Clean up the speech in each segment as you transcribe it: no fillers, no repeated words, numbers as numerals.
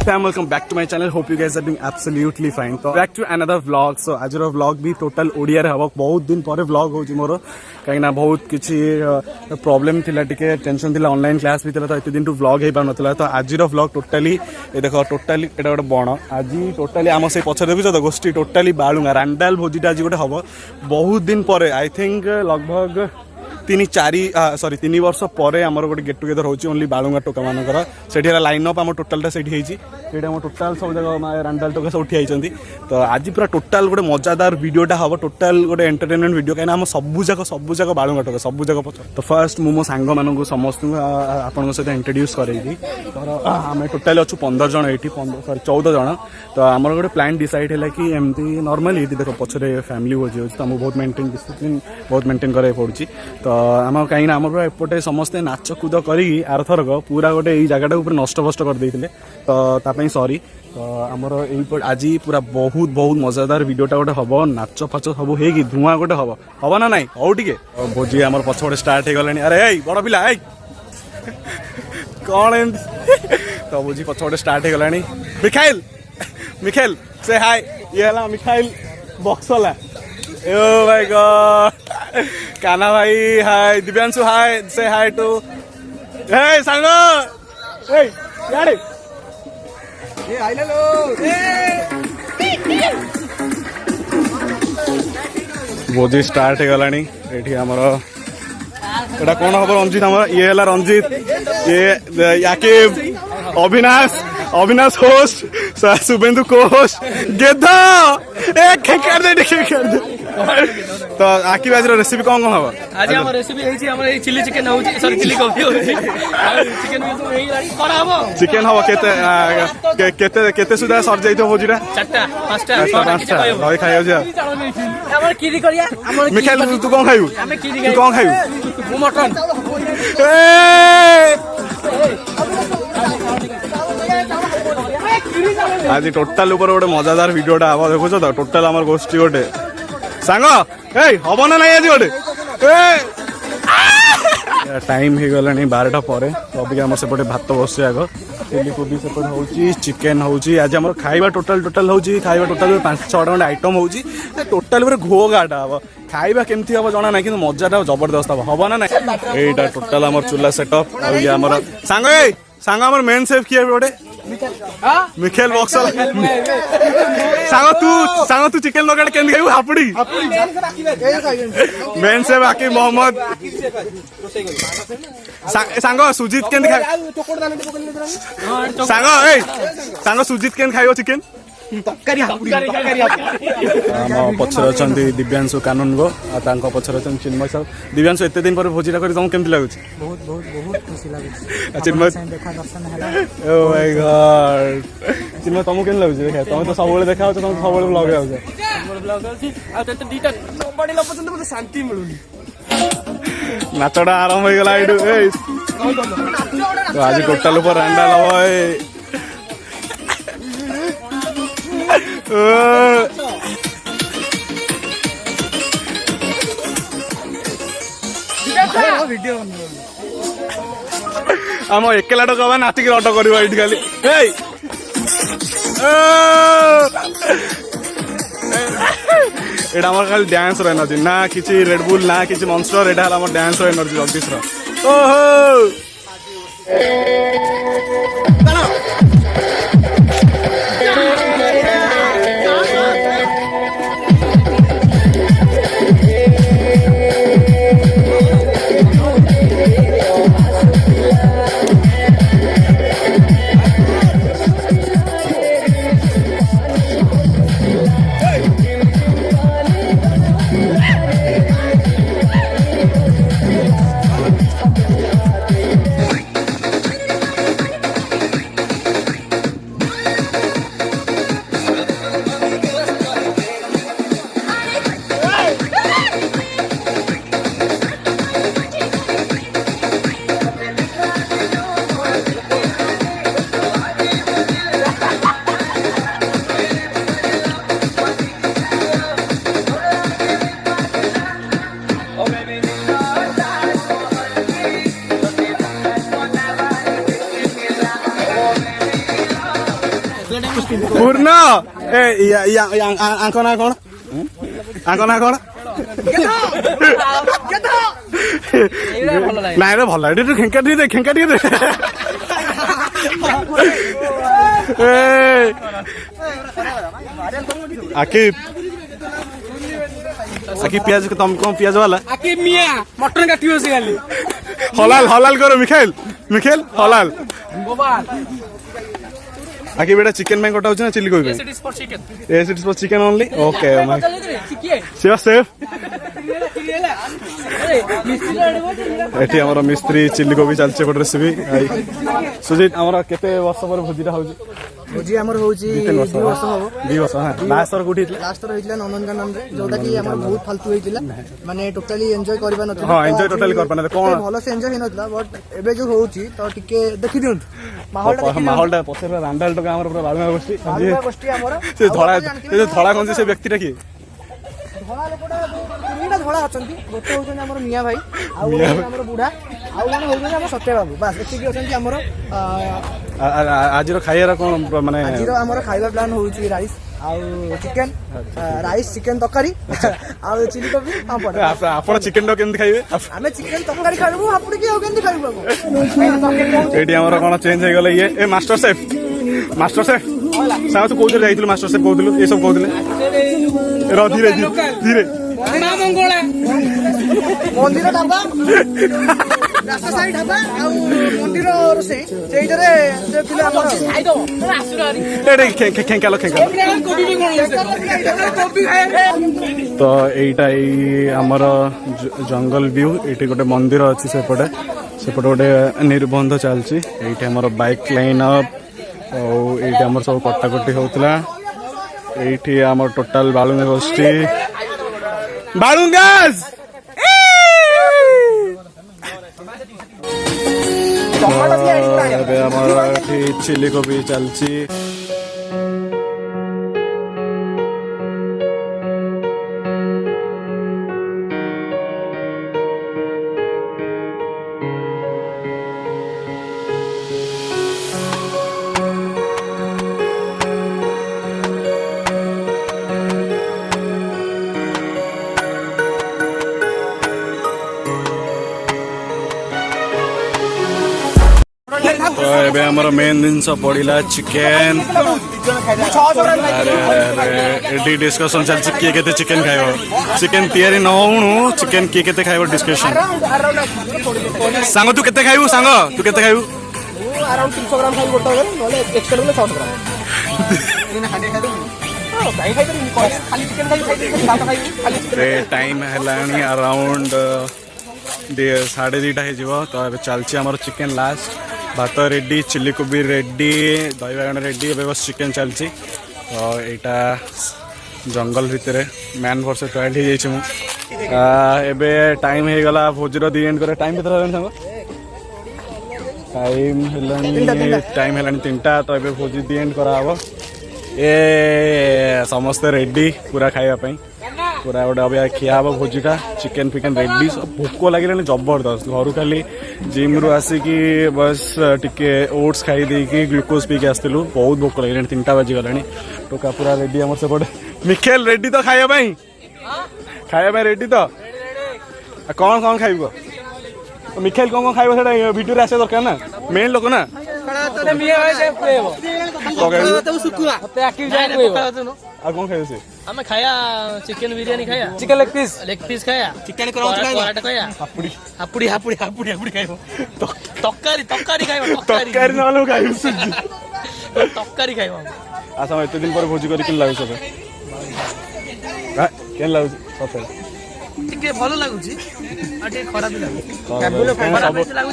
fam, welcome back to my channel. Hope you guys are doing absolutely fine. So back to another vlog. So आज vlog भी total Odia रे हवा बहुत दिन पर vlog होची मोर कहीं ना बहुत किसी प्रॉब्लम थिला टिके टेंशन थिला ऑनलाइन क्लास भी थिला तो इतने दिन टू vlog हे पान नथिला तो आज vlog टोटली ए देखो टोटली एटा गोटे बण आज टोटली आम से पछ देखुछ तो गोष्ठी टोटली बालुंगा रांडाल भोजीटा आज गोटे हबो बहुत दिन पर आई थिंक लगभग 3 वर्ष पर आमर गोटे गेट टुगेदर होची ओनली बालुंगा टोका मानकर सेठी लाइन अप आम टोटालटा सेठी हेची सेठी आम टोटाल सब जगह रांडाल टोका सब उठी आइचंती तो आज पूरा टोटाल गोटे मजादार वीडियोटा हम टोटाल गोटे एंटरटेनमेंट वीडियो कहीं आम सब जगह बालुंगा टोका सब जगह पच तो फर्स्ट मो सांग मानू समस्त आपण सहित इंट्रोड्यूस करेगी आम टोटाल अच्छु 15 जन ये 14 जन तो आमर गोटे प्लान डिसाइड है कि एमती नॉर्मली देख पछरे फैमिली भोजी होची तो आम बहुत मेंटेन डिसिप्लिन बहुत मेंटेन करे पड़ुची तो आम कहीं आमर एपटे समस्ते नाच कूद कर आरथरक पूरा गोटे यही जगह नष्ट भस्ट करदे तो सॉरी तो आमर आज पूरा बहुत बहुत मजादार वीडियोटा गोटे हम नाच फाच सब हो धुआं गोटे हम ना नाई हौ टे भोजी आम पछपटे स्टार्ट हो गला अरे बड़ पिला कौन एम तो भोजी पछपटे स्टार्ट हो गला मिखाइल मिखाइल से हाय ये मिखाइल बक्सला ओ माय गॉड काना भाई हाय दिव्यांशु हाय से हाय टू हे सांगो ए याडे ए आइले लो बोजी स्टार्ट हे गलानी एठी हमर एटा कोन हबो रंजित हमर ये हला रंजित ये याकिब अविनाश होस्ट शुभेंदु को होस्ट गेदा एक कर दे तो आकी आज रेसिपी कौन कौन हम आज हम रेसिपी है हमर चिली चिकन होची सॉरी चिली कॉफी होची चिकन भी तो यही करा हम चिकन हो केते केते सुधा सर जाइतो भोजीरा चारटा पांचटा रही खाइयो जे हमर कीरी करिया हमर मिखाइल तू कौन खाइबू हमें कीरी तू कौन खाइबू मु मटन आज टोटाल ऊपर गोटे मजादार वीडियोटा हम देखुछ तो टोटाल आम गोष्ठी गोटे सांग हम ना नाई आज गोटे टाइम हो गला 12टा पर तो अभी आम सेपटे भात बस आग चिली कोबी सेपटे हो चिकेन हो आज आम खाଇବା टोटाल हो खाଇବା टोटाल 5-6 खंडे आइटम हो टोटाल घो गाटा हम खाଇବା केमती हम जना ना कि मजाटा जबरदस्त हम ना ना यहीटा टोटाल आम चूल्हा सेटअप आमर सांग आम मेन सेफ किए गोटे मिखेल बक्सल सांग तू चिकेन लोकेट केंदी खाइबू हापुड़ी मेन से बाकी मोहम्मद सांग सुजीत केंदी खाइ सांग सुजीत केंदी खाइबो चिकेन पछर अच्छा दिव्यांशु कानून गो पछर अच्छा चिन्मय साहब दिव्यांशु एत दिन पर भोजीटा कर तुमको केमती लगुच बहुत बहुत बहुत खुशी लागुच चिन्मय देखा दर्शन है ओ माय गॉड चिन्मय तुमको केन लगुच देखा तुम तो सब देखा हो तुम सब ब्लॉग आउ ब्लॉग अछि आ त दीटा बडी लपसंत मते शांति मिलुनी नाचड़ा आरंभ हो गला इडू ए तो आज टोटल ऊपर रांडा लबय आम एकला टका नाचिक रट कर खाली एटा आम खाली डांस एनर्जी ना किसी रेडबुल ना किसी मॉन्स्टर एटा आम डांस एनर्जी जगदीश ओहो ପୂର୍ଣ୍ଣ ଆଙ୍କ ନା କଣ ଆଙ୍କ ନା କଣ ନାଇଁ ରେ ଭଲ ଏଠି ଖେଙ୍କା ଟିକେ ଦେ ଖେଙ୍କା ଟିକେ ଦେ आकिब आकिब पियाज तुम कौन पियाज वाला आके मिया मटन काटियो से खाली हलाल हलाल करो मिखाइल मिखाइल हलाल आकिब बेटा चिकन में कोटा होछ ना चिल्ली कोई it is for chicken yes it is for chicken only okay my safe एठी हमर मिस्त्री चिल्ली कोबी चलছে कोट रेसिपी सुजीत हमर केते वर्ष पर भोजीटा होउची भोजी हमर होउची 2 वर्ष हबो 2 वर्ष हां लास्ट और कोठी लास्ट तर होइतला नंदनकानन रे जोटा की हमर बहुत फालतू होइतला माने टोटली एन्जॉय करबा नथि हां एन्जॉय टोटली करबा न कोन भलो से एन्जॉय हिनतला बट एबे जो होउची तो टिके देखि दियंतु माहौलटा पछर रांडाल टका हमर पूरा बालमा गोष्ठी गोष्ठी हमर से धड़ा कौन से व्यक्ति रखी धड़ा लोकटा तीनटा धड़ा अछंती गोटे होछन हमर मिया भाई आ हमर बुढा आ जने होछन हमर सत्य बाबू बस एति की अछंती हमर आज रो खाइरा कोन माने आज रो हमर खाइबा प्लान होउची राइस आ चिकन राइस चिकन तकारी आ चिली कोबी पापड़ आपण चिकन डो केमति खाइबे हमें चिकन तकारी खाइबो आपण की हो केमति खाइबो एटी हमर कोन चेंज हो गेले ये ए मास्टर शेफ साउ तू कोथि जाइतलु मास्टर शेफ कोथलु ए सब कोथले रो धीरे धीरे मां मंगोला मंदिर ढाबा रास्ता साइड ढाबा आ मंदिर रोसे सेइतरे देखिले हमर खाइ दो आसुरारी एडे खेंकालो कोबी भी कोबी खाए तो एइटा ई हमर जंगल व्यू एटी गोटे मंदिर अछि सेपटे गोटे निर्बंध चलछि एइटे हमर बाइक लाइन अप एइटे हमर सब कटाकटी होतला एइठी हमर टोटल बालुंगा गोष्ठी बालुंगास चिल्ली कोबी चलछि तो एबे हमर मेन दिन सब पड़िला चिकन अरे एडी डिस्कशन चलछि के केते चिकन खाइबो चिकन तयारी न होउनु चिकन के केते खाइबो डिस्कशन सांग तू केते खाइबो अराउंड 300 ग्राम खाइ गोटा नले एक्स्ट्रा ले 100 ग्राम टाइम हेलानी अराउंड 2:30 हो तो चलछि हमर चिकन लास्ट भात रेडी चिल्ली कोबी रेडी दही बागण रेडी ए बस चिकन चलछि तो एटा जंगल भितर मैन वर्ष ट्रायल हो जाइए एबे टाइम हो गला भोजर दी एंड करे टाइम केते रहन संग टाइम हेलानी 3टा तो एबे भोजी दी एंड करा हबो ए समस्त रेडी पूरा खाइबा पई पूरा गोटे अभी खिया हम भोजीटा चिकेन फिकेन रेडी सब भोक लगे जबरदस्त घर खाली जिम रु आसिकी बस टिके ओट्स खाई देकी ग्लूकोज पीके आसलु बहुत भोक लगे 3टा बाजी गला टोका पूरा रेडी आम सेपटे मिखेल रेडी तो खाइबा रेडी तो कौन कौन खाइब मिखेल कौन कौन खाइब वीडियो रे आसे दरकार ना मेन लोक ना आ कौन खाइब से हमें खाया चिकन बिरयानी खाया चिकन लेग पीस खाया चिकन कराटा खाया हापुड़ी खाइबो तक्कारी खाइबो तक्कारी नालो खाइब तक्कारी खाइबो आसा एते दिन पर भोजी करी किन लागु सब केन लागु सते टिके भलो लागुची आ टिके खराब लागु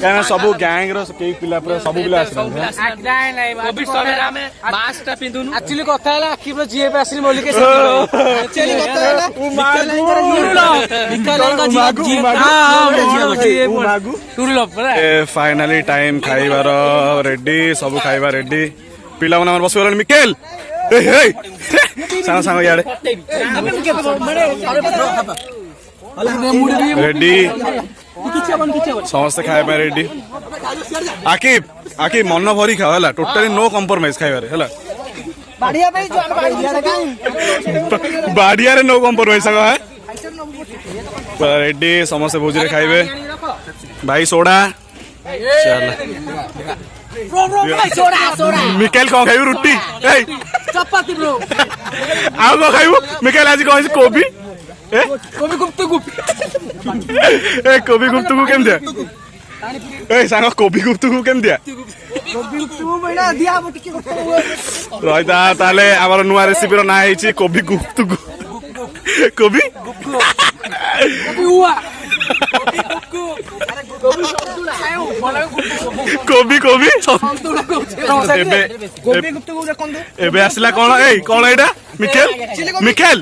काना सब गैंग रो केई पिला पूरा सब पिला आछन कोविड समय में मास्क टा पिंदुनु एक्चुअली कथा हला आखि पूरा जीए पे आसिल मोलिके एक्चुअली कथा हला फाइनली टाइम खाइबार रेडी सब खाइबा रेडी पिला मन बस गलन मिकेल सांग सांग याडे रेडी समस्त खाइबा रेडी आकिब मन भरी खाओ हला टोटली नो कॉम्प्रोमाइज खाइबारे हला ବାଡିଆ ପାଇଁ ଯୋଉ ଆମେ बाड़िया नो कम्प्रोमाइज सांग है रेडी समस्त भोज खाइबे भाई सोडा चल मिकेल कौन खाइबू रुटी चपाती ब्रो आउ कौन खाइबू मिकेल आज कौन कोबी कोबी गुप्तुगुप ए कोबी गुप्तुगु केम दिया ए सांग कोबी गुप्तुगु केम दिया कोबी गुप्तुगुप एना दिया हम टिके गुप्तुगुप रहिता ताले हमर नुवा रेसिपी रो ना हेची कोबी गुप्तुगु कोबी कोबी हुआ कोबी कोबी कोबी गुप्तुगुप देखंदु एबे आसला कोन ए कोन एटा मिकेल मिकेल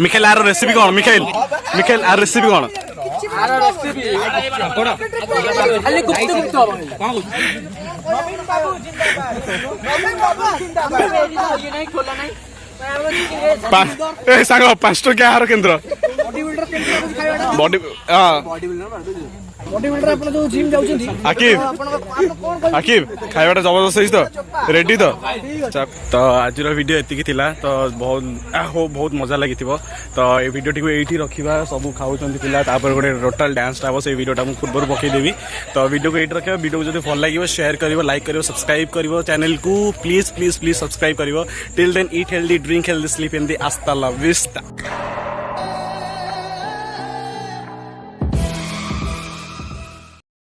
मिकेल आर रेसिपी कोन मिकेल मिकेल आर रेसिपी कोन खाली गुप्तुगुप तो नवीन बाबू जिंदाबाद नवीन बाबू जिंदाबाद ये नहीं खोला नहीं ए सांग 5 टका आहार केंद्र बॉडी बिल्डर केंद्र खाइबाडा बॉडी हां बॉडी बिल्डर आपण जो जिम जाउछंती आकिब आपण कोन आकिब खाइबाटा जबरदस्त है तो रेडी तो तो आज वीडियो एतिकी थिला तो बहुत मजा लगी तो ये वीडियो टी एठी रखिबा सब खाउचंती पिला तापर गोटे टोटल डांस टाइप से वीडियो टाइम पूर्व पकई देबी तो वीडियो को एठी रखिबा वीडियो को जदी भल लागिवो शेयर करिवो लाइक करिवो सब्सक्राइब करिवो चैनल को प्लीज प्लीज प्लीज सब्सक्राइब करिवो till then eat healthy drink healthy sleep healthy हasta la vista